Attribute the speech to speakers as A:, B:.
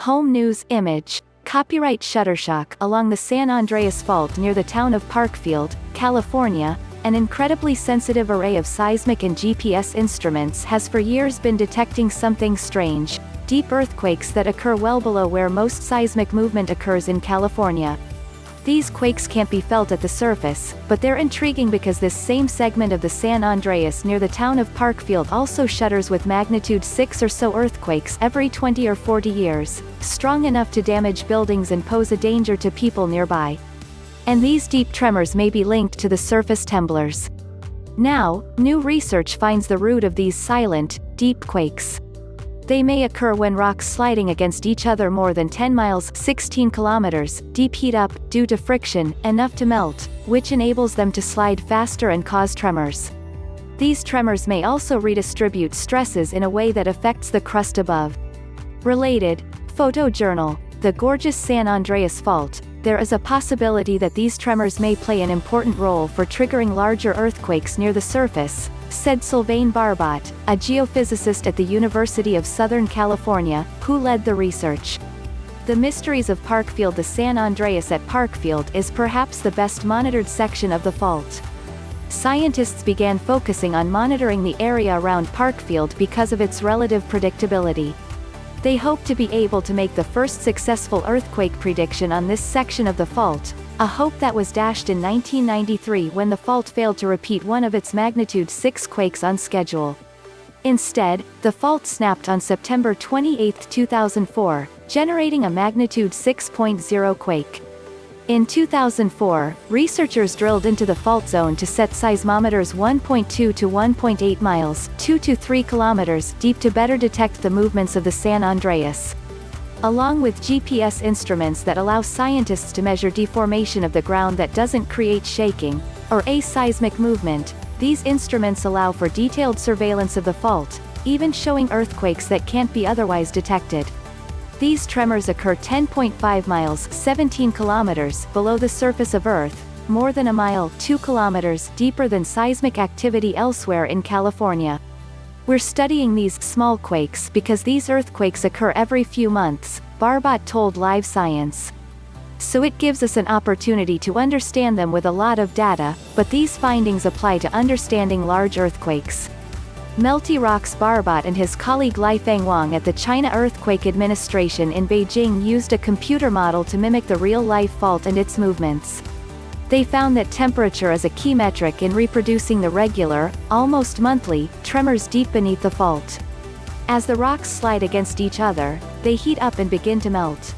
A: HomeNews image. Copyright Shutterstock. Along the San Andreas Fault near the town of Parkfield, California, an incredibly sensitive array of seismic and GPS instruments has for years been detecting something strange: deep earthquakes that occur well below where most seismic movement occurs in California. These quakes can't be felt at the surface, but they're intriguing because this same segment of the San Andreas near the town of Parkfield also shudders with magnitude 6 or so earthquakes every 20 or 40 years, strong enough to damage buildings and pose a danger to people nearby. And these deep tremors may be linked to the surface temblors. Now, new research finds the root of these silent, deep quakes. They may occur when rocks sliding against each other more than 10 miles 16 kilometers deep heat up, due to friction, enough to melt, which enables them to slide faster and cause tremors. These tremors may also redistribute stresses in a way that affects the crust above. Related, photojournal. The gorgeous San Andreas Fault. There is a possibility that these tremors may play an important role for triggering larger earthquakes near the surface, said Sylvain Barbot, a geophysicist at the University of Southern California, who led the research. The mysteries of ParkfieldThe San Andreas at Parkfield is perhaps the best monitored section of the fault. Scientists began focusing on monitoring the area around Parkfield because of its relative predictability. They hope to be able to make the first successful earthquake prediction on this section of the fault, a hope that was dashed in 1993 when the fault failed to repeat one of its magnitude 6 quakes on schedule. Instead, the fault snapped on September 28, 2004, generating a magnitude 6.0 quake. In 2004, researchers drilled into the fault zone to set seismometers 1.2 to 1.8 miles 2 to 3 kilometers deep to better detect the movements of the San Andreas. Along with GPS instruments that allow scientists to measure deformation of the ground that doesn't create shaking, or aseismic movement, these instruments allow for detailed surveillance of the fault, even showing earthquakes that can't be otherwise detected. These tremors occur 10.5 miles 17 kilometers below the surface of Earth, more than a mile 2 kilometers deeper than seismic activity elsewhere in California. We're studying these small quakes because these earthquakes occur every few months, Barbot told Live Science. So it gives us an opportunity to understand them with a lot of data, but these findings apply to understanding large earthquakes. Melty rocksBarbot and his colleague Lifeng Wang at the China Earthquake Administration in Beijing used a computer model to mimic the real-life fault and its movements. They found that temperature is a key metric in reproducing the regular, almost monthly, tremors deep beneath the fault. As the rocks slide against each other, they heat up and begin to melt.